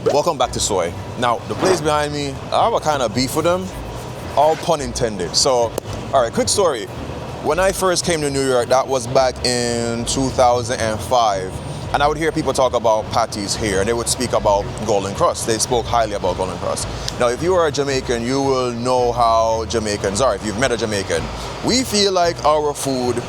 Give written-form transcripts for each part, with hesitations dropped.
Welcome back to Soai. Now, the place behind me, I have a kind of beef with them, all pun intended. So, all right, quick story. When I first came to New York, that was back in 2005, and I would hear people talk about patties here, and they would speak about Golden Krust. They spoke highly about Golden Krust. Now, if you are a Jamaican, you will know how Jamaicans are. If you've met a Jamaican, we feel like our food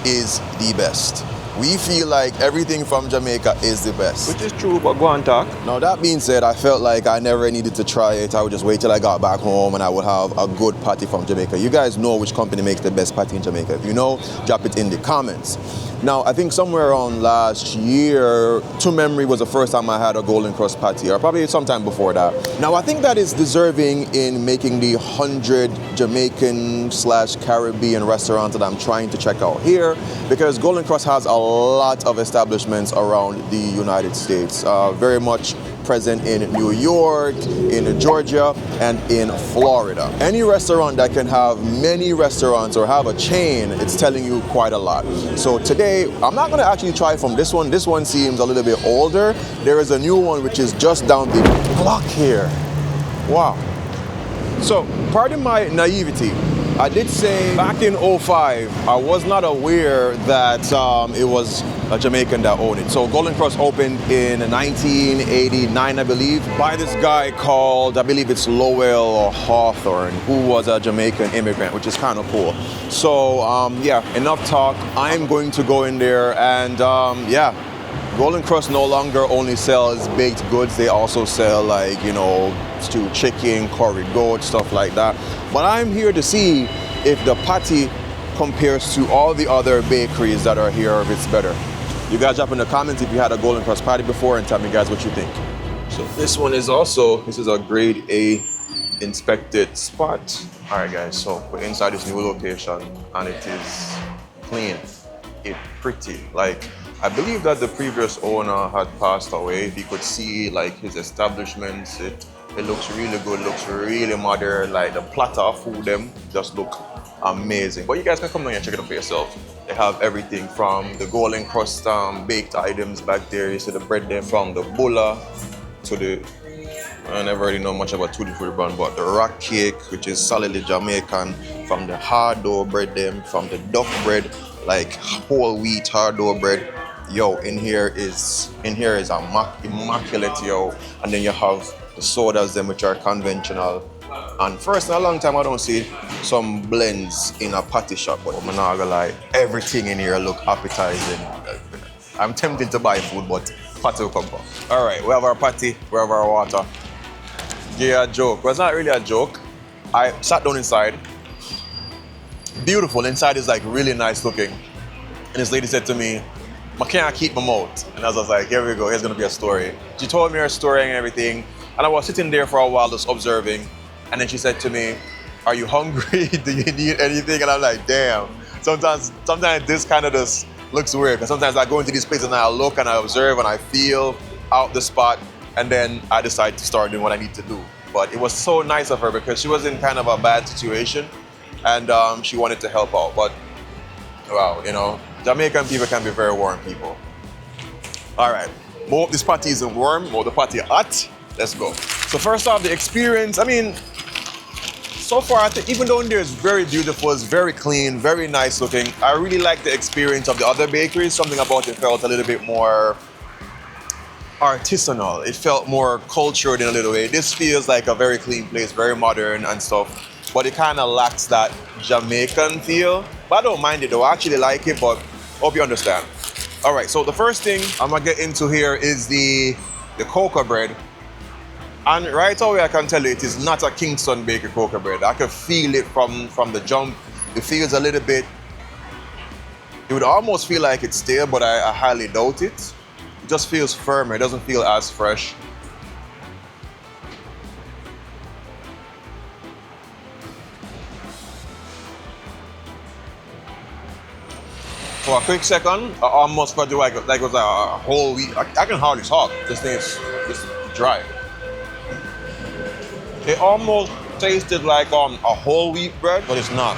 is the best. We feel like everything from Jamaica is the best. Which is true, but go on talk. Now that being said, I felt like I never needed to try it. I would just wait till I got back home and I would have a good patty from Jamaica. You guys know which company makes the best patty in Jamaica. If you know, drop it in the comments. Now, I think somewhere around last year, to memory, was the first time I had a Golden Krust patty, or probably sometime before that. Now, I think that is deserving in making the 100 Jamaican/Caribbean restaurants that I'm trying to check out here, because Golden Krust has a lot of establishments around the United States, very much present in New York, in Georgia, and in Florida. Any restaurant that can have many restaurants or have a chain, it's telling you quite a lot. So today, I'm not gonna actually try from this one. This one seems a little bit older. There is a new one which is just down the block here. Wow. So, pardon my naivety. I did say back in 05, I was not aware that it was a Jamaican that owned it. So Golden Krust opened in 1989, I believe, by this guy called, I believe it's Lowell or Hawthorne, who was a Jamaican immigrant, which is kind of cool. So yeah, enough talk. I'm going to go in there and yeah, Golden Krust no longer only sells baked goods. They also sell, like, you know, stewed chicken, curry goat, stuff like that. But I'm here to see if the patty compares to all the other bakeries that are here, or if it's better. You guys drop in the comments if you had a Golden Krust patty before, and tell me guys what you think. So this one is also, this is a grade A inspected spot. All right guys, so we're inside this new location and it is clean, it's pretty. Like, I believe that the previous owner had passed away. If you could see like his establishments, it looks really good, looks really modern. Like the platter of food them just look amazing. But you guys can come down and check it out for yourself. They have everything from the Golden Krust baked items back there. You see the bread there, from the bulla to the, I never really know much about tutti frutti brand, but the rock cake, which is solidly Jamaican, from the hard dough bread them, from the duck bread, like whole wheat hard dough bread. Yo, in here is immaculate, yo. And then you have the sodas them, which are conventional. And first in a long time I don't see some blends in a patty shop, but I'm not gonna lie, everything in here look appetizing. I'm tempted to buy food, but patty will come first. All right, we have our patty, we have our water. Yeah, a joke. Well, it's not really a joke. I sat down inside. Beautiful, inside is like really nice looking. And this lady said to me, I can't keep my mouth. And I was like, here we go, here's gonna be a story. She told me her story and everything. And I was sitting there for a while just observing. And then she said to me, are you hungry? Do you need anything? And I'm like, damn. Sometimes this kind of just looks weird. Because sometimes I go into these places and I look and I observe and I feel out the spot. And then I decide to start doing what I need to do. But it was so nice of her because she was in kind of a bad situation. And she wanted to help out. But wow, you know, Jamaican people can be very warm people. All right, more this party isn't warm, more the party hot. Let's go. So first off, the experience, I mean, so far, I think even though there is very beautiful, it's very clean, very nice looking, I really like the experience of the other bakeries. Something about it felt a little bit more artisanal. It felt more cultured in a little way. This feels like a very clean place, very modern and stuff, but it kind of lacks that Jamaican feel. But I don't mind it though, I actually like it, but hope you understand. All right, so the first thing I'm gonna get into here is the cocoa bread. And right away I can tell you it is not a Kingston Bakery cocoa bread. I can feel it from the jump. It feels a little bit, it would almost feel like it's stale, but I highly doubt it. It just feels firmer, it doesn't feel as fresh. For a quick second, I almost felt like it was a whole wheat. I can hardly talk. This thing is just dry. It almost tasted like a whole wheat bread, but it's not.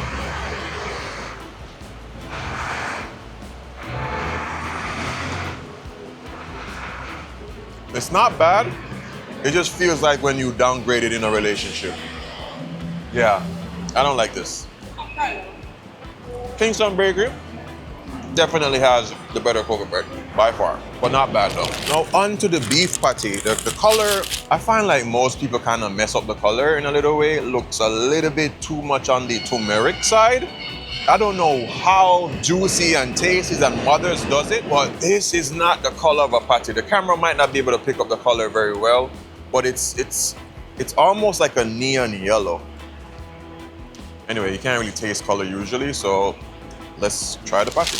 It's not bad. It just feels like when you downgrade it in a relationship. Yeah, I don't like this. Kingston Bakery definitely has the better cocoa bread by far, but not bad though. Now on to the beef patty. The color, I find like most people kind of mess up the color in a little way. It looks a little bit too much on the turmeric side. I don't know how juicy and tasty and Mother's does it, but this is not the color of a patty. The camera might not be able to pick up the color very well, but it's almost like a neon yellow. Anyway, you can't really taste color usually, so let's try the patty.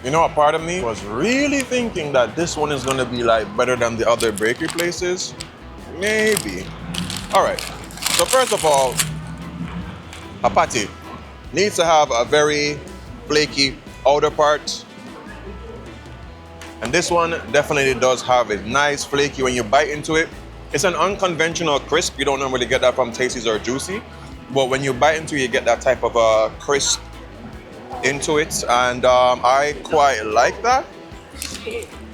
You know, a part of me was really thinking that this one is gonna be like better than the other bakery places. Maybe. All right, so first of all, a patty needs to have a very flaky outer part. And this one definitely does have a nice flaky when you bite into it. It's an unconventional crisp. You don't normally get that from Tasties or Juicy. But when you bite into it, you get that type of a crisp into it, and I quite like that.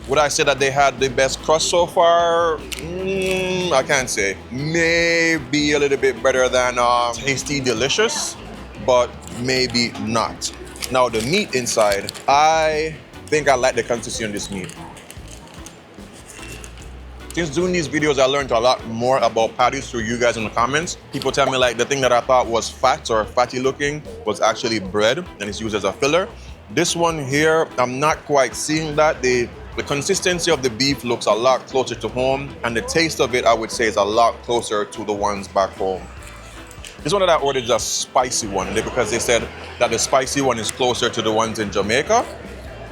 Would I say that they had the best crust so far? I can't say. Maybe a little bit better than Tasty Delicious, but maybe not. Now the meat inside, I think I like the consistency on this meat. Since doing these videos, I learned a lot more about patties through you guys in the comments. People tell me like the thing that I thought was fat or fatty looking was actually bread and it's used as a filler. This one here, I'm not quite seeing that. The consistency of the beef looks a lot closer to home, and the taste of it, I would say, is a lot closer to the ones back home. This one that I ordered is a spicy one because they said that the spicy one is closer to the ones in Jamaica.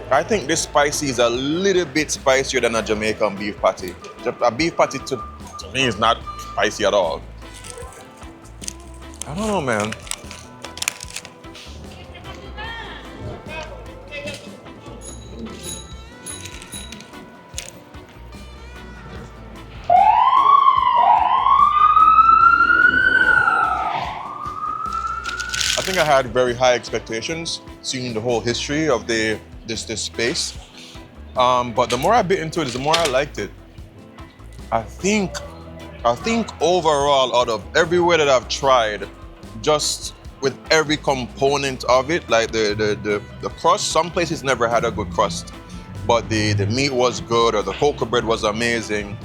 I think this spicy is a little bit spicier than a Jamaican beef patty. A beef patty to me is not spicy at all. I don't know, man. I think I had very high expectations, seeing the whole history of this space. But the more I bit into it, the more I liked it. I think overall, out of everywhere that I've tried, just with every component of it, like the crust, some places never had a good crust, but the meat was good, or the cocoa bread was amazing.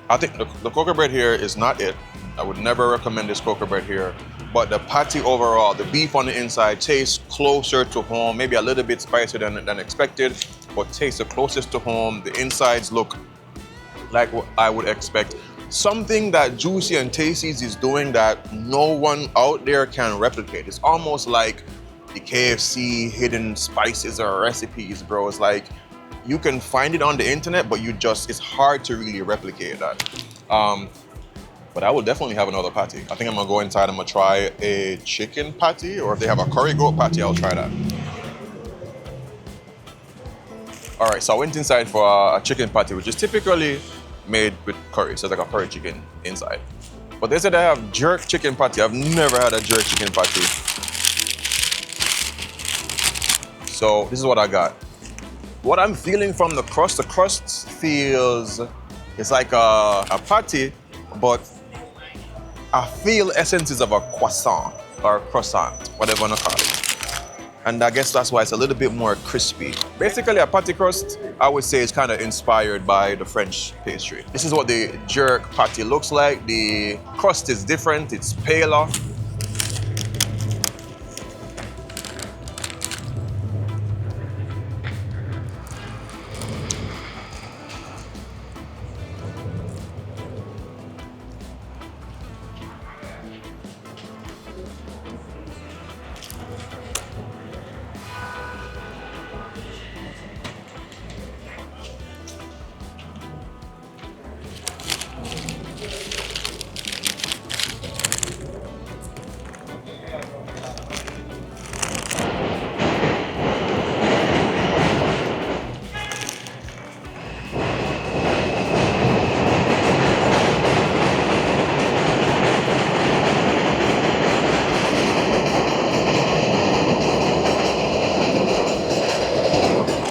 I think the cocoa bread here is not it. I would never recommend this cocoa bread here. But the patty overall, the beef on the inside tastes closer to home, maybe a little bit spicier than expected, but tastes the closest to home. The insides look like what I would expect. Something that Juicy and Tasties is doing that no one out there can replicate. It's almost like the KFC hidden spices or recipes, bro. It's like you can find it on the internet, but it's hard to really replicate that. But I will definitely have another patty. I think I'm gonna go inside, I'm gonna try a chicken patty, or if they have a curry goat patty, I'll try that. All right, so I went inside for a chicken patty, which is typically made with curry, so it's like a curry chicken inside. But they said they have jerk chicken patty. I've never had a jerk chicken patty. So this is what I got. What I'm feeling from the crust feels, it's like a patty, but I feel essences of a croissant or croissant, whatever you want to call it. And I guess that's why it's a little bit more crispy. Basically, a patty crust, I would say, is kind of inspired by the French pastry. This is what the jerk patty looks like. The crust is different, it's paler.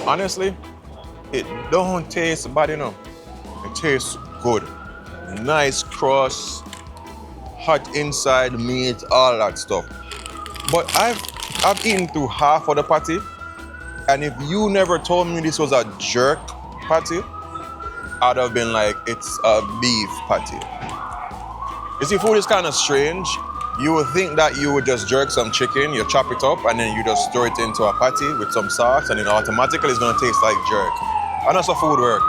Honestly, it don't taste bad, you know. It tastes good. Nice crust, hot inside meat, all that stuff. But I've eaten through half of the patty, and if you never told me this was a jerk patty, I'd have been like, it's a beef patty. You see, food is kind of strange. You would think that you would just jerk some chicken, you chop it up, and then you just throw it into a patty with some sauce, and then automatically it's gonna taste like jerk. And that's how food works.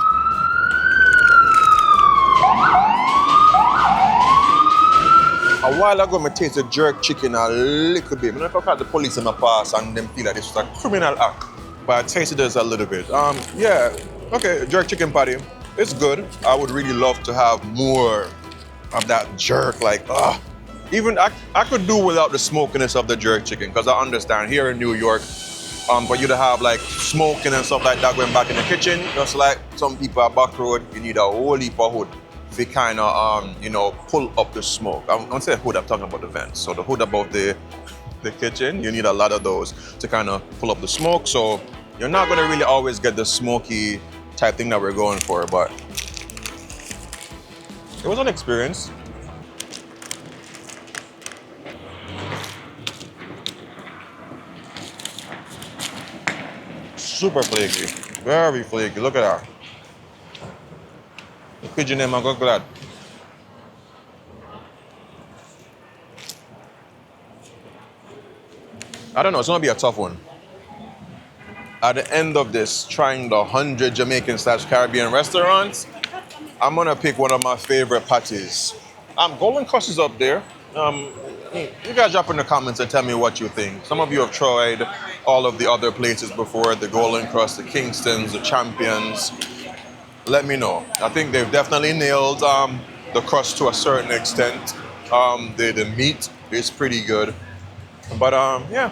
A while ago, I tasted jerk chicken a little bit. I don't know if I caught the police in my past and them feel like this was a criminal act. But I tasted this a little bit. Yeah, okay, jerk chicken patty. It's good. I would really love to have more of that jerk, like, Even I could do without the smokiness of the jerk chicken, because I understand here in New York, for you to have like smoking and stuff like that going back in the kitchen, just like some people at back road, you need a whole heap of hood to kind of, pull up the smoke. I don't say hood, I'm talking about the vents. So the hood above the kitchen, you need a lot of those to kind of pull up the smoke. So you're not gonna really always get the smoky type thing that we're going for, but it was an experience. Super flaky, very flaky. Look at that. The pigeon name, I got glad. I don't know, it's gonna be a tough one. At the end of this, trying the 100 Jamaican/Caribbean restaurants, I'm gonna pick one of my favorite patties. Golden Krust is up there. You guys drop in the comments and tell me what you think. Some of you have tried all of the other places before, the Golden Krust, the Kingstons, the Champions. Let me know. I think they've definitely nailed the crust to a certain extent. The meat is pretty good. But yeah,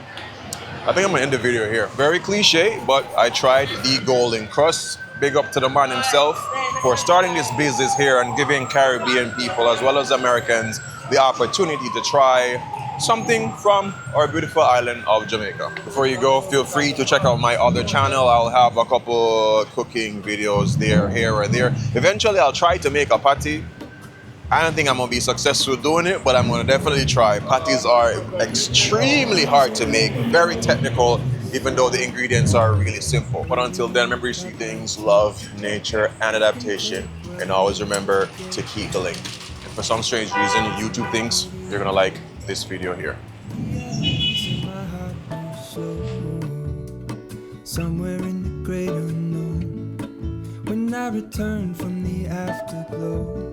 I think I'm gonna end the video here. Very cliche, but I tried the Golden Krust. Big up to the man himself for starting this business here and giving Caribbean people as well as Americans the opportunity to try something from our beautiful island of Jamaica. Before you go, feel free to check out my other channel. I'll have a couple cooking videos there, here or there. Eventually, I'll try to make a patty. I don't think I'm gonna be successful doing it, but I'm gonna definitely try. Patties are extremely hard to make, very technical, even though the ingredients are really simple. But until then, remember three things: love, nature, and adaptation. And always remember to keep the link. And for some strange reason, YouTube thinks you're gonna like this video here. Somewhere in the great unknown, when I return from the afterglow.